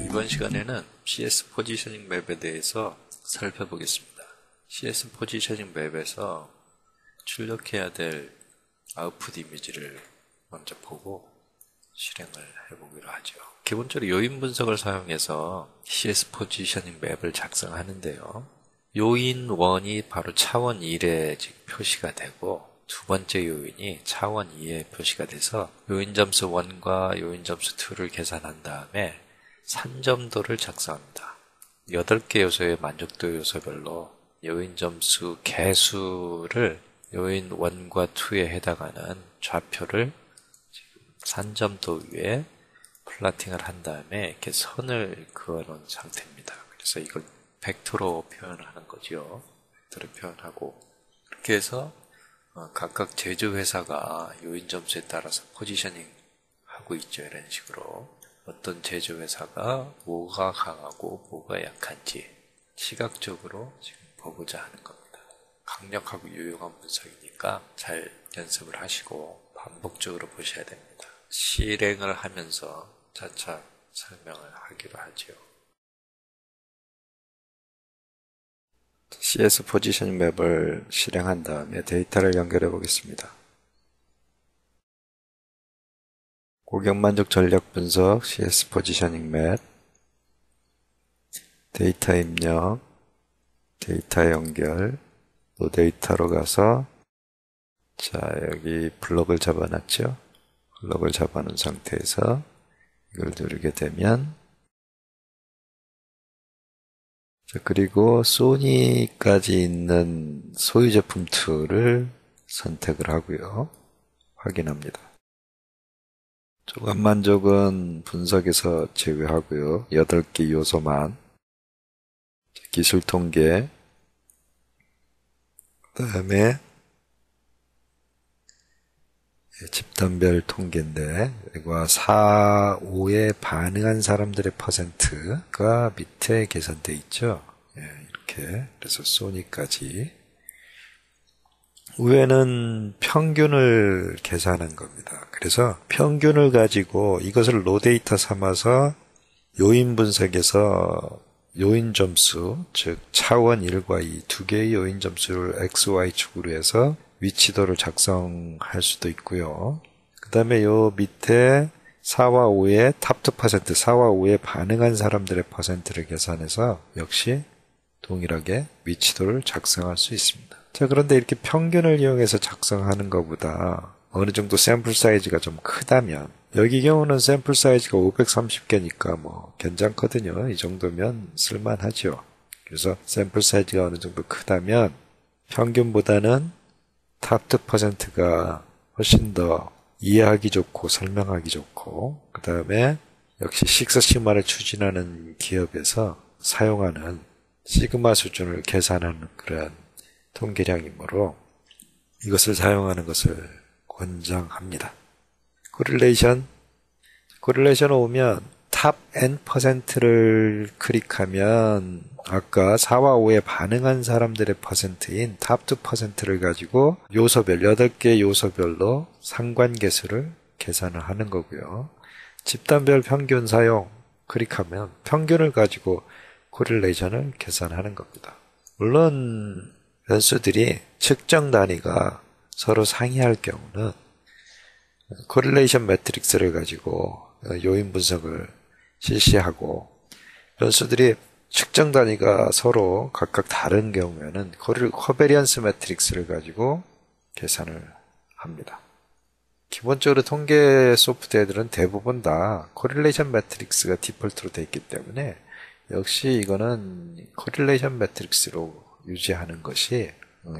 이번 시간에는 CS 포지셔닝 맵에 대해서 살펴보겠습니다. CS 포지셔닝 맵에서 출력해야 될 아웃풋 이미지를 먼저 보고 실행을 해보기로 하죠. 기본적으로 요인 분석을 사용해서 CS 포지셔닝 맵을 작성하는데요. 요인 1이 바로 차원 1에 지금 표시가 되고 두 번째 요인이 차원 2에 표시가 돼서 요인 점수 1과 요인 점수 2를 계산한 다음에 산점도를 작성합니다. 8개 요소의 만족도 요소별로 요인 점수 개수를 요인 1과 2에 해당하는 좌표를 지금 산점도 위에 플라팅을 한 다음에 이렇게 선을 그어 놓은 상태입니다. 그래서 이걸 벡터로 표현하는 거죠. 벡터로 표현하고 그렇게 해서 각각 제조회사가 요인 점수에 따라서 포지셔닝 하고 있죠. 이런 식으로. 어떤 제조회사가 뭐가 강하고 뭐가 약한지 시각적으로 지금 보고자 하는 겁니다. 강력하고 유용한 분석이니까 잘 연습을 하시고 반복적으로 보셔야 됩니다. 실행을 하면서 차차 설명을 하기로 하죠. CS 포지셔닝 맵을 실행한 다음에 데이터를 연결해 보겠습니다. 고객만족 전력 분석, CS 포지셔닝 맵, 데이터 입력, 데이터 연결, 또 데이터로 가서 자 여기 블록을 잡아놨죠. 블록을 잡아놓은 상태에서 이걸 누르게 되면 자 그리고 소니까지 있는 소유 제품 툴을 선택을 하고요. 확인합니다. 조감만족은 분석에서 제외하고요. 8개 요소만. 기술 통계. 그 다음에 집단별 통계인데 이거 4, 5에 반응한 사람들의 퍼센트가 밑에 계산되어 있죠. 이렇게 그래서 소니까지. 위에는 평균을 계산한 겁니다. 그래서 평균을 가지고 이것을 로 데이터 삼아서 요인 분석에서 요인 점수, 즉 차원 1과 2 두 개의 요인 점수를 X, Y축으로 해서 위치도를 작성할 수도 있고요. 그 다음에 요 밑에 4와 5의 탑2%, 4와 5에 반응한 사람들의 퍼센트를 계산해서 역시 동일하게 위치도를 작성할 수 있습니다. 자, 그런데 이렇게 평균을 이용해서 작성하는 것보다 어느 정도 샘플 사이즈가 좀 크다면 여기 경우는 샘플 사이즈가 530개니까 뭐 괜찮거든요. 이 정도면 쓸만하죠. 그래서 샘플 사이즈가 어느 정도 크다면 평균보다는 탑2%가 훨씬 더 이해하기 좋고 설명하기 좋고 그 다음에 역시 식스시그마를 추진하는 기업에서 사용하는 시그마 수준을 계산하는 그런 통계량이므로 이것을 사용하는 것을 권장합니다. 코릴레이션 오면 탑 N%를 클릭하면 아까 4와 5에 반응한 사람들의 퍼센트인 탑 2%를 가지고 요소별 8개 요소별로 상관계수를 계산을 하는 거고요. 집단별 평균 사용 클릭하면 평균을 가지고 코릴레이션을 계산하는 겁니다. 물론 변수들이 측정 단위가 서로 상이할 경우는 코릴레이션 매트릭스를 가지고 요인 분석을 실시하고 변수들이 측정 단위가 서로 각각 다른 경우에는 코베리언스 매트릭스를 가지고 계산을 합니다. 기본적으로 통계 소프트웨어들은 대부분 다 코릴레이션 매트릭스가 디폴트로 되어 있기 때문에 역시 이거는 코릴레이션 매트릭스로 유지하는 것이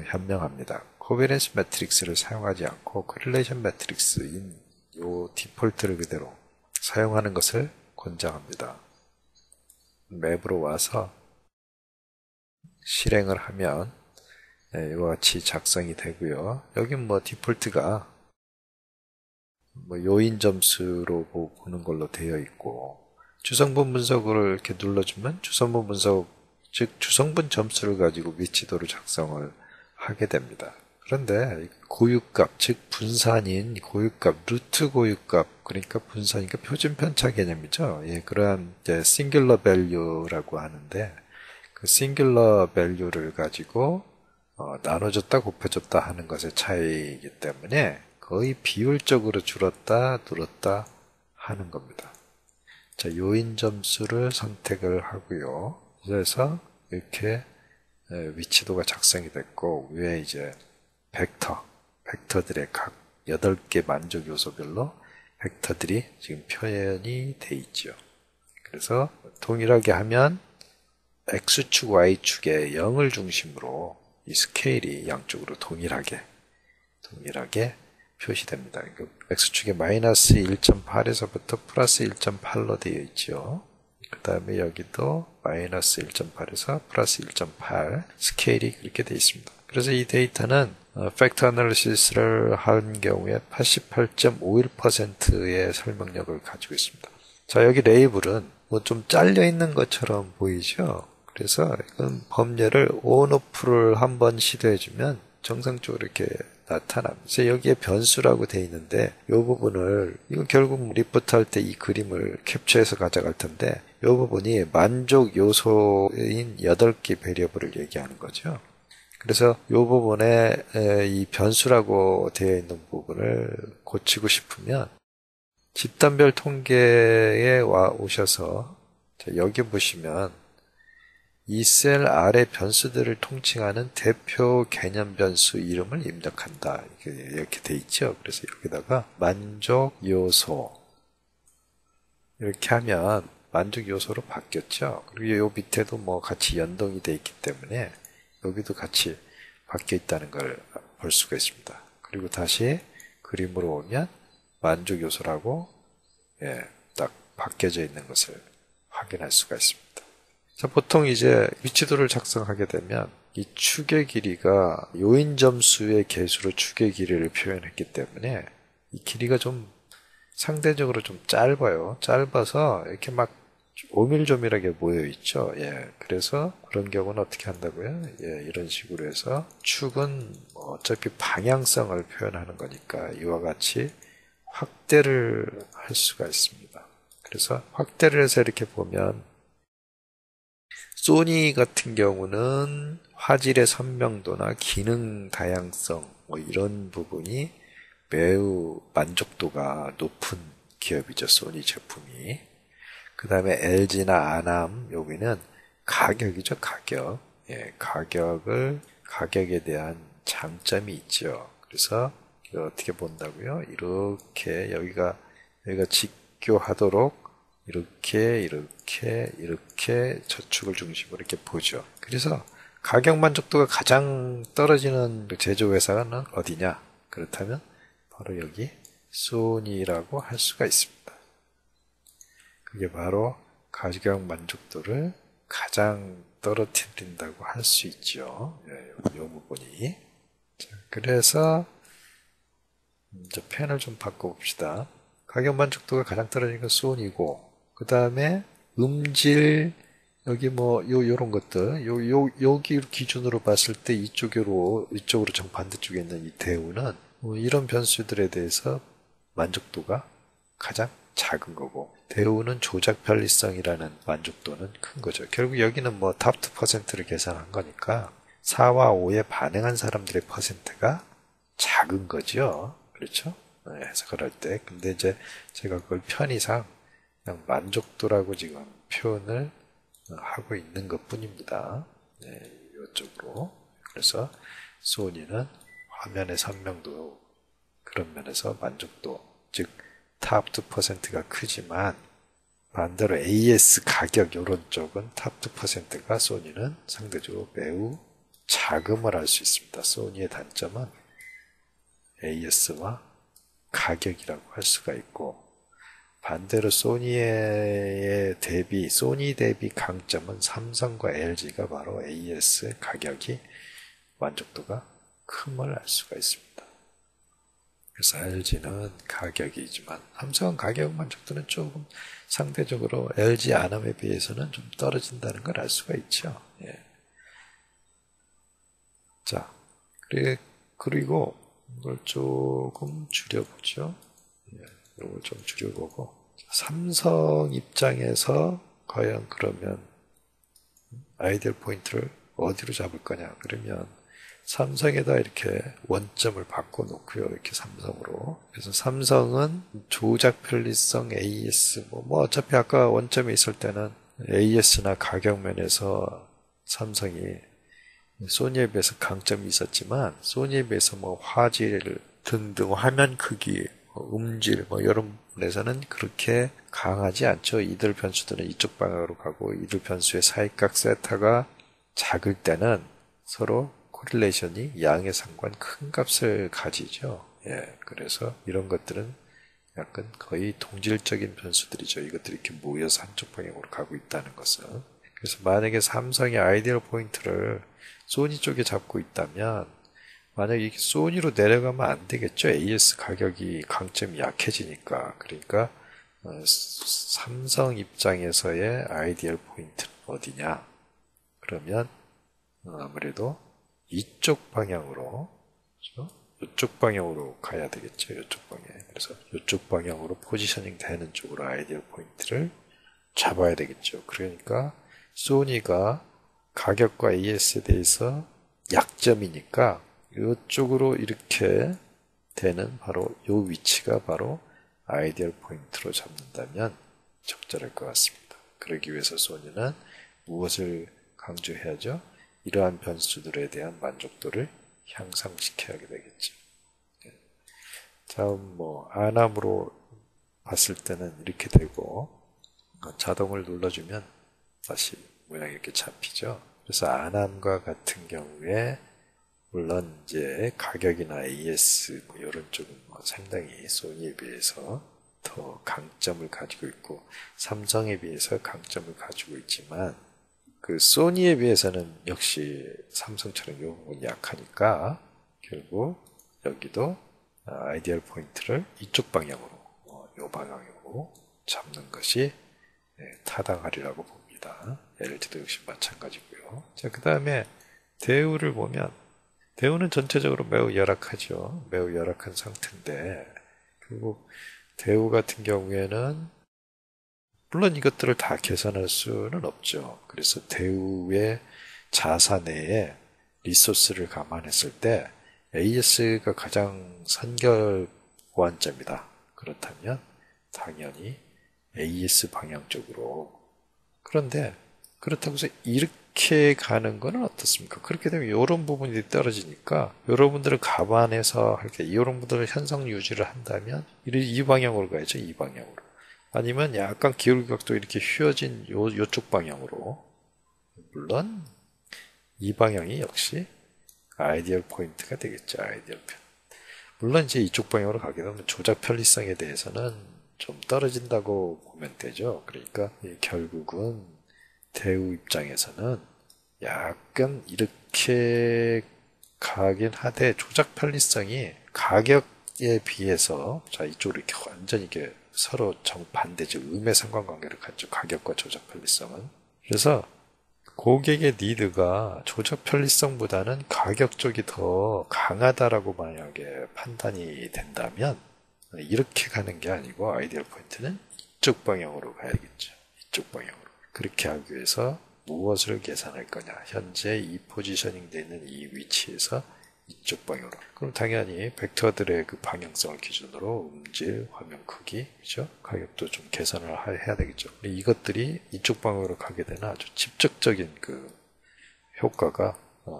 현명합니다. 코베리언스 매트릭스를 사용하지 않고 코릴레이션 매트릭스인 요 디폴트를 그대로 사용하는 것을 권장합니다. 맵으로 와서 실행을 하면 이와 같이 작성이 되고요. 여긴 뭐 디폴트가 뭐 요인 점수로 보는 걸로 되어 있고 주성분 분석을 이렇게 눌러주면 주성분 분석, 즉 주성분 점수를 가지고 위치도를 작성을 하게 됩니다. 그런데 고유값, 즉 분산인 고유값, 루트 고유값, 그러니까 분산이니까 표준 편차 개념이죠. 예, 그러한 이제 싱귤러 밸류라고 하는데 그 싱귤러 밸류를 가지고 나눠줬다 곱해줬다 하는 것의 차이이기 때문에 거의 비율적으로 줄었다 늘었다 하는 겁니다. 자, 요인 점수를 선택을 하고요. 그래서 이렇게 위치도가 작성이 됐고 위에 이제 벡터들의 각 8개 만족 요소별로 벡터들이 지금 표현이 돼 있죠. 그래서 동일하게 하면 X축, Y축에 0을 중심으로 이 스케일이 양쪽으로 동일하게 표시됩니다. 그러니까 X축에 마이너스 1.8에서부터 플러스 1.8로 되어 있죠. 그 다음에 여기도 마이너스 1.8에서 플러스 1.8 스케일이 그렇게 되어 있습니다. 그래서 이 데이터는 팩터 애널리시스를 한 경우에 88.51%의 설명력을 가지고 있습니다. 자, 여기 레이블은 뭐 좀 잘려 있는 것처럼 보이죠? 그래서 이건 범례를 on, off를 한번 시도해주면 정상적으로 이렇게 나타납니다. 그래서 여기에 변수라고 되어 있는데 이 부분을 이건 결국 리포트 할 때 이 그림을 캡처해서 가져갈 텐데 이 부분이 만족 요소인 8개 베리어블을 얘기하는 거죠. 그래서 이 부분에 이 변수라고 되어 있는 부분을 고치고 싶으면 집단별 통계에 오셔서 여기 보시면 이 셀 아래 변수들을 통칭하는 대표 개념 변수 이름을 입력한다. 이렇게 돼 있죠. 그래서 여기다가 만족 요소 이렇게 하면 만족 요소로 바뀌었죠. 그리고 요 밑에도 뭐 같이 연동이 돼 있기 때문에 여기도 같이 바뀌어 있다는 걸 볼 수가 있습니다. 그리고 다시 그림으로 오면 만족 요소라고 딱 바뀌어져 있는 것을 확인할 수가 있습니다. 자, 보통 이제 위치도를 작성하게 되면 이 축의 길이가 요인 점수의 개수로 축의 길이를 표현했기 때문에 이 길이가 좀 상대적으로 좀 짧아요. 짧아서 이렇게 막 오밀조밀하게 모여 있죠. 예, 그래서 그런 경우는 어떻게 한다고요? 예, 이런 식으로 해서 축은 어차피 방향성을 표현하는 거니까 이와 같이 확대를 할 수가 있습니다. 그래서 확대를 해서 이렇게 보면 소니 같은 경우는 화질의 선명도나 기능 다양성 이런 부분이 매우 만족도가 높은 기업이죠. 소니 제품이. 그 다음에 LG나 아남 여기는 가격이죠. 가격. 예, 가격에 대한 장점이 있죠. 그래서 어떻게 본다고요? 이렇게 여기가 직교하도록 이렇게 저축을 중심으로 이렇게 보죠. 그래서 가격 만족도가 가장 떨어지는 제조회사는 어디냐? 그렇다면 바로 여기 소니라고 할 수가 있습니다. 그게 바로 가격 만족도를 가장 떨어뜨린다고 할 수 있죠. 이 부분이. 자, 그래서 이제 펜을 좀 바꿔봅시다. 가격 만족도가 가장 떨어지는 건 소니고, 그 다음에 음질, 여기 뭐, 요런 것들, 여기 기준으로 봤을 때 이쪽으로 정반대쪽에 있는 이 대우는 이런 변수들에 대해서 만족도가 가장 작은 거고, 대우는 조작 편리성이라는 만족도는 큰 거죠. 결국 여기는 뭐 탑 2%를 계산한 거니까 4와 5에 반응한 사람들의 퍼센트가 작은 거죠. 그렇죠? 해석을 할 때. 근데 이제 제가 그걸 편의상 그냥 만족도라고 지금 표현을 하고 있는 것 뿐입니다. 이쪽으로. 그래서 소니는 화면의 선명도 그런 면에서 만족도, 즉 탑 2%가 크지만 반대로 AS 가격 이런 쪽은 탑 2%가 소니는 상대적으로 매우 자금을 알 수 있습니다. 소니의 단점은 AS와 가격이라고 할 수가 있고, 반대로 소니 대비 강점은 삼성과 LG가 바로 AS 가격이 만족도가 큼을 알 수가 있습니다. 그래서 LG는 가격이지만 삼성은 가격 만족도는 조금 상대적으로 LG 아남에 비해서는 좀 떨어진다는 걸 알 수가 있죠. 예. 자, 그리고 이걸 조금 줄여보죠. 예, 이걸 좀 줄여보고 삼성 입장에서 과연 그러면 아이디얼 포인트를 어디로 잡을 거냐? 그러면 삼성에다 이렇게 원점을 바꿔놓고요. 이렇게 삼성으로. 그래서 삼성은 조작 편리성 AS, 뭐 어차피 아까 원점에 있을 때는 AS나 가격 면에서 삼성이 소니에 비해서 강점이 있었지만, 소니에 비해서 뭐 화질 등등 화면 크기, 음질, 이런 부분에서는 그렇게 강하지 않죠. 이들 변수들은 이쪽 방향으로 가고, 이들 변수의 사이각 세타가 작을 때는 서로 코릴레이션이 양의 상관 큰 값을 가지죠. 예, 그래서 이런 것들은 약간 거의 동질적인 변수들이죠. 이것들이 이렇게 모여서 한쪽 방향으로 가고 있다는 것은. 그래서 만약에 삼성이 아이디얼 포인트를 소니 쪽에 잡고 있다면, 만약에 이게 소니로 내려가면 안 되겠죠. AS 가격이 강점이 약해지니까. 그러니까 삼성 입장에서의 아이디얼 포인트는 어디냐? 그러면 아무래도 이쪽 방향으로, 그렇죠? 이쪽 방향으로 가야 되겠죠. 이쪽 방향. 그래서 이쪽 방향으로 포지셔닝 되는 쪽으로 아이디얼 포인트를 잡아야 되겠죠. 그러니까 소니가 가격과 AS에 대해서 약점이니까 이쪽으로 이렇게 되는 바로 이 위치가 바로 아이디얼 포인트로 잡는다면 적절할 것 같습니다. 그러기 위해서 소니는 무엇을 강조해야죠? 이러한 변수들에 대한 만족도를 향상시켜야 되겠죠. 다음 아남으로 봤을 때는 이렇게 되고, 자동을 눌러주면 다시 모양이 이렇게 잡히죠. 그래서 아남과 같은 경우에 물론 이제 가격이나 AS 이런 쪽은 상당히 소니에 비해서 더 강점을 가지고 있고, 삼성에 비해서 강점을 가지고 있지만, 그 소니에 비해서는 역시 삼성처럼 이 부분이 약하니까 결국 여기도 아이디얼 포인트를 이쪽 방향으로, 이 방향으로 잡는 것이 타당하리라고 봅니다. LG도 역시 마찬가지고요. 자, 그 다음에 대우를 보면, 대우는 전체적으로 매우 열악하죠. 매우 열악한 상태인데, 결국 대우 같은 경우에는 물론 이것들을 다 계산할 수는 없죠. 그래서 대우의 자사 내에 리소스를 감안했을 때 AS가 가장 선결 보완점이다. 그렇다면 당연히 AS 방향 쪽으로. 그런데 그렇다고 해서 이렇게 가는 거는 어떻습니까? 그렇게 되면 이런 부분이 떨어지니까 여러분들을 감안해서 할게, 이런 분들을 현상 유지를 한다면 이 방향으로 가야죠. 이 방향으로. 아니면 약간 기울기각도 이렇게 휘어진 요쪽 방향으로. 물론 이 방향이 역시 아이디얼 포인트가 되겠죠. 아이디얼 포인트. 물론 이제 이쪽 방향으로 가게 되면 조작 편리성에 대해서는 좀 떨어진다고 보면 되죠. 그러니까 결국은 대우 입장에서는 약간 이렇게 가긴 하되 조작 편리성이 가격에 비해서, 자, 이쪽으로 이렇게 완전히 이게 서로 정반대죠. 음의 상관관계를 갖죠. 가격과 조작 편리성은. 그래서 고객의 니드가 조작 편리성보다는 가격 쪽이 더 강하다라고 만약에 판단이 된다면 이렇게 가는 게 아니고 아이디얼 포인트는 이쪽 방향으로 가야겠죠. 이쪽 방향으로. 그렇게 하기 위해서 무엇을 계산할 거냐. 현재 이 포지셔닝 되는 이 위치에서 이쪽 방향으로. 그럼 당연히 벡터들의 그 방향성을 기준으로 음질, 화면 크기, 그죠? 가격도 좀 계산을 해야 되겠죠. 이것들이 이쪽 방향으로 가게 되는 아주 직접적인 그 효과가,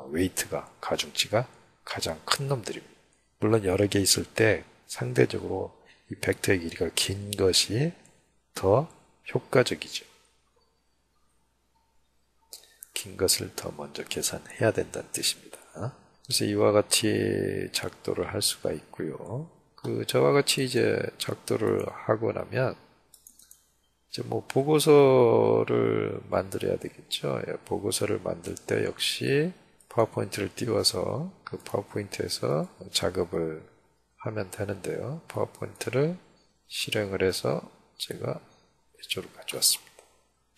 웨이트가, 가중치가 가장 큰 놈들입니다. 물론 여러 개 있을 때 상대적으로 이 벡터의 길이가 긴 것이 더 효과적이죠. 긴 것을 더 먼저 계산해야 된다는 뜻입니다. 그래서 이와 같이 작도를 할 수가 있고요. 저와 같이 이제 작도를 하고 나면 이제 보고서를 만들어야 되겠죠. 보고서를 만들 때 역시 파워포인트를 띄워서 그 파워포인트에서 작업을 하면 되는데요. 파워포인트를 실행을 해서 제가 이쪽으로 가져왔습니다.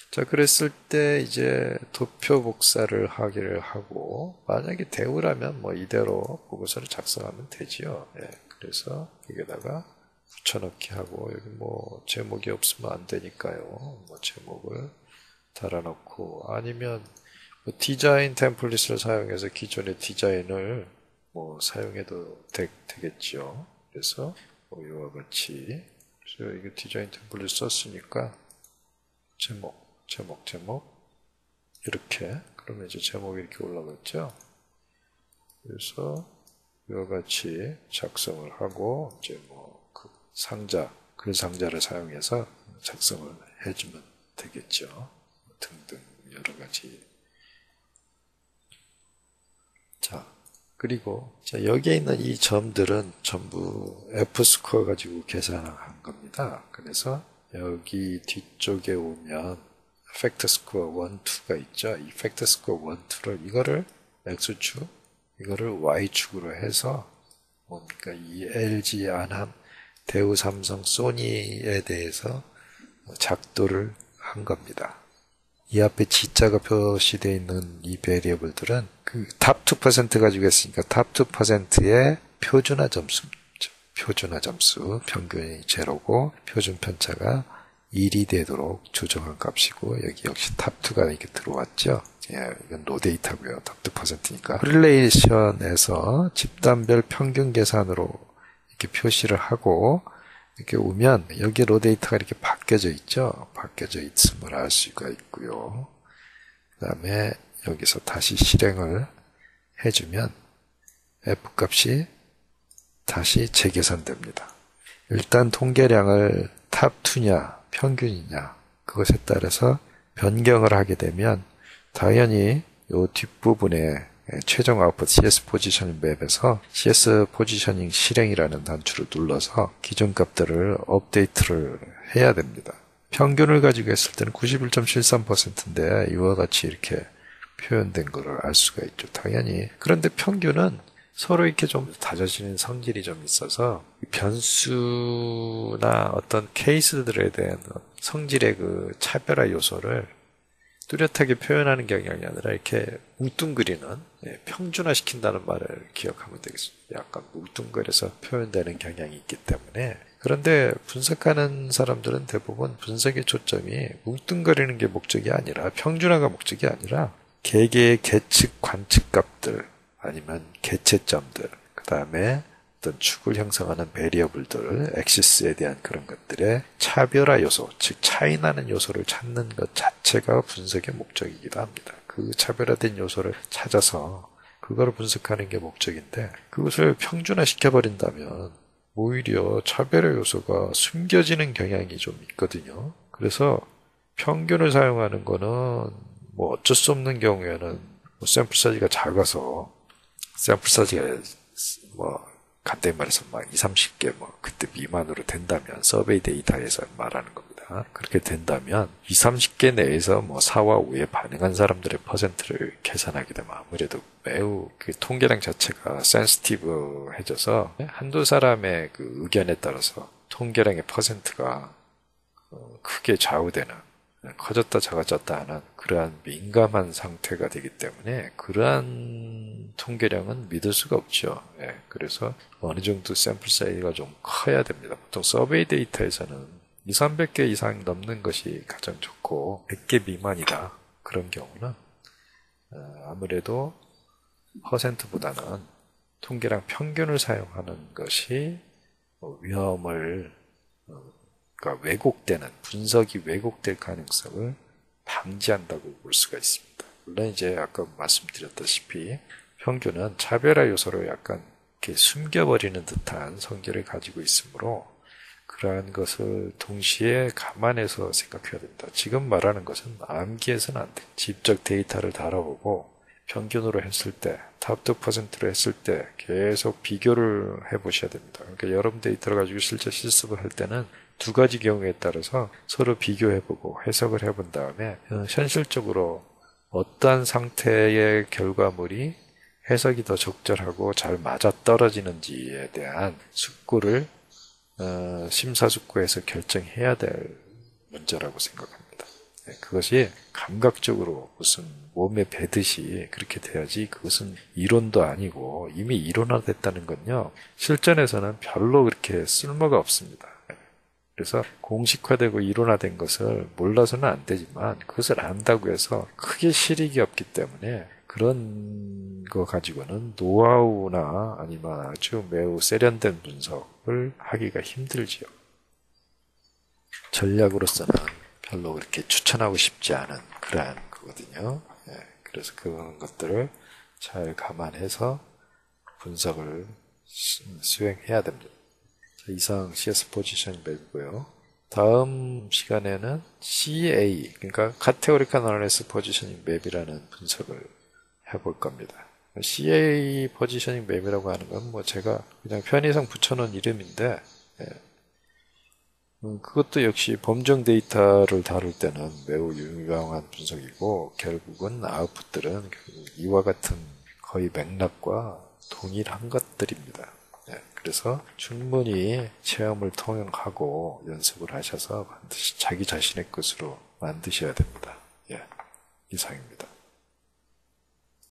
자, 그랬을 때 이제 도표 복사를 하기를 하고, 만약에 대우라면 뭐 이대로 보고서를 작성하면 되지요. 예, 그래서 여기다가 붙여넣기 하고, 여기 뭐 제목이 없으면 안 되니까요. 뭐 제목을 달아놓고, 아니면 뭐 디자인 템플릿을 사용해서 기존의 디자인을 뭐 사용해도 되겠죠. 그래서 뭐 이와 같이, 그래서 이거 디자인 템플릿 썼으니까 제목 이렇게, 그러면 이제 제목이 이렇게 올라갔죠. 그래서 이와 같이 작성을 하고 이제 뭐 그 상자, 글 상자를 사용해서 작성을 해주면 되겠죠. 등등 여러 가지. 자, 그리고 자, 여기에 있는 이 점들은 전부 F 스코어 가지고 계산한 겁니다. 그래서 여기 뒤쪽에 오면 팩터 스코어 1, 2가 있죠. 이 팩터 스코어 1, 2를 이거를 X축, 이거를 Y축으로 해서 뭡니까? 이 LG, 안함, 대우, 삼성, 소니에 대해서 작도를 한 겁니다. 이 앞에 G자가 표시되어 있는 이 베리어블들은 그 탑 2% 가지고 있으니까 탑 2%의 표준화 점수, 평균이 제로고 표준 편차가 1이 되도록 조정한 값이고, 여기 역시 탑2가 이렇게 들어왔죠. 예, 이건 로 데이터고요. 탑 2%니까. 코릴레이션에서 집단별 평균 계산으로 이렇게 표시를 하고, 이렇게 오면 여기 로 데이터가 이렇게 바뀌어져 있죠. 바뀌어져 있음을 알 수가 있고요. 그 다음에 여기서 다시 실행을 해주면 F값이 다시 재계산됩니다. 일단 통계량을 탑2냐 평균이냐 그것에 따라서 변경을 하게 되면 당연히 이 뒷부분에 최종 아웃풋 CS 포지셔닝 맵에서 CS 포지셔닝 실행이라는 단추를 눌러서 기존 값들을 업데이트를 해야 됩니다. 평균을 가지고 했을 때는 91.73%인데 이와 같이 이렇게 표현된 것을 알 수가 있죠. 당연히. 그런데 평균은 서로 이렇게 좀 다져지는 성질이 좀 있어서 변수나 어떤 케이스들에 대한 성질의 그 차별화 요소를 뚜렷하게 표현하는 경향이 아니라 이렇게 뭉뚱그리는, 평준화시킨다는 말을 기억하면 되겠습니다. 약간 뭉뚱그려서 표현되는 경향이 있기 때문에. 그런데 분석하는 사람들은 대부분 분석의 초점이 뭉뚱그리는 게 목적이 아니라, 평준화가 목적이 아니라 개개의 계측 관측값들 아니면 개체점들, 그 다음에 어떤 축을 형성하는 베리어블들, 엑시스에 대한 그런 것들의 차별화 요소, 즉 차이 나는 요소를 찾는 것 자체가 분석의 목적이기도 합니다. 그 차별화된 요소를 찾아서 그거를 분석하는 게 목적인데, 그것을 평준화 시켜버린다면 오히려 차별화 요소가 숨겨지는 경향이 좀 있거든요. 그래서 평균을 사용하는 거는 뭐 어쩔 수 없는 경우에는 뭐 샘플 사이즈가 작아서, 샘플 사이즈가 뭐 간단히 말해서 막 20, 30개 뭐 그때 미만으로 된다면, 서베이 데이터에서 말하는 겁니다. 그렇게 된다면 20, 30개 내에서 뭐 4와 5에 반응한 사람들의 퍼센트를 계산하게 되면 아무래도 매우 그 통계량 자체가 센시티브해져서 한두 사람의 그 의견에 따라서 통계량의 퍼센트가 크게 좌우되는, 커졌다 작아졌다 하는 그러한 민감한 상태가 되기 때문에 그러한 통계량은 믿을 수가 없죠. 그래서 어느 정도 샘플 사이즈가 좀 커야 됩니다. 보통 서베이 데이터에서는 2, 300개 이상 넘는 것이 가장 좋고 100개 미만이다. 그런 경우는 아무래도 퍼센트보다는 통계량 평균을 사용하는 것이 위험을, 그러니까 왜곡되는, 분석이 왜곡될 가능성을 방지한다고 볼 수가 있습니다. 물론 이제 아까 말씀드렸다시피 평균은 차별화 요소를 약간 이렇게 숨겨버리는 듯한 성질을 가지고 있으므로 그러한 것을 동시에 감안해서 생각해야 됩니다. 지금 말하는 것은 암기해서는 안 돼요. 직접 데이터를 달아보고 평균으로 했을 때, 탑 2%로 했을 때 계속 비교를 해보셔야 됩니다. 그러니까 여러분 데이터를 가지고 실제 실습을 할 때는 두 가지 경우에 따라서 서로 비교해보고 해석을 해본 다음에 현실적으로 어떠한 상태의 결과물이 해석이 더 적절하고 잘 맞아떨어지는지에 대한 숙고를 심사숙고해서 결정해야 될 문제라고 생각합니다. 그것이 감각적으로 무슨 몸에 배듯이 그렇게 돼야지, 그것은 이론도 아니고 이미 이론화됐다는 건요, 실전에서는 별로 그렇게 쓸모가 없습니다. 그래서 공식화되고 이론화된 것을 몰라서는 안 되지만, 그것을 안다고 해서 크게 실익이 없기 때문에 그런 거 가지고는 노하우나 아니면 아주 매우 세련된 분석을 하기가 힘들지요. 전략으로서는 별로 그렇게 추천하고 싶지 않은 그러한 거거든요. 그래서 그런 것들을 잘 감안해서 분석을 수행해야 됩니다. 자, 이상 CS 포지셔닝 맵이고요. 다음 시간에는 CA, 그러니까 Categorical Analysis Positioning Map이라는 분석을 해볼 겁니다. CA 포지셔닝 맵이라고 하는 건 뭐 제가 그냥 편의상 붙여놓은 이름인데, 그것도 역시 범정 데이터를 다룰 때는 매우 유용한 분석이고, 결국은 아웃풋들은 결국 이와 같은 거의 맥락과 동일한 것들입니다. 그래서 충분히 체험을 통용하고 연습을 하셔서 반드시 자기 자신의 것으로 만드셔야 됩니다. 이상입니다.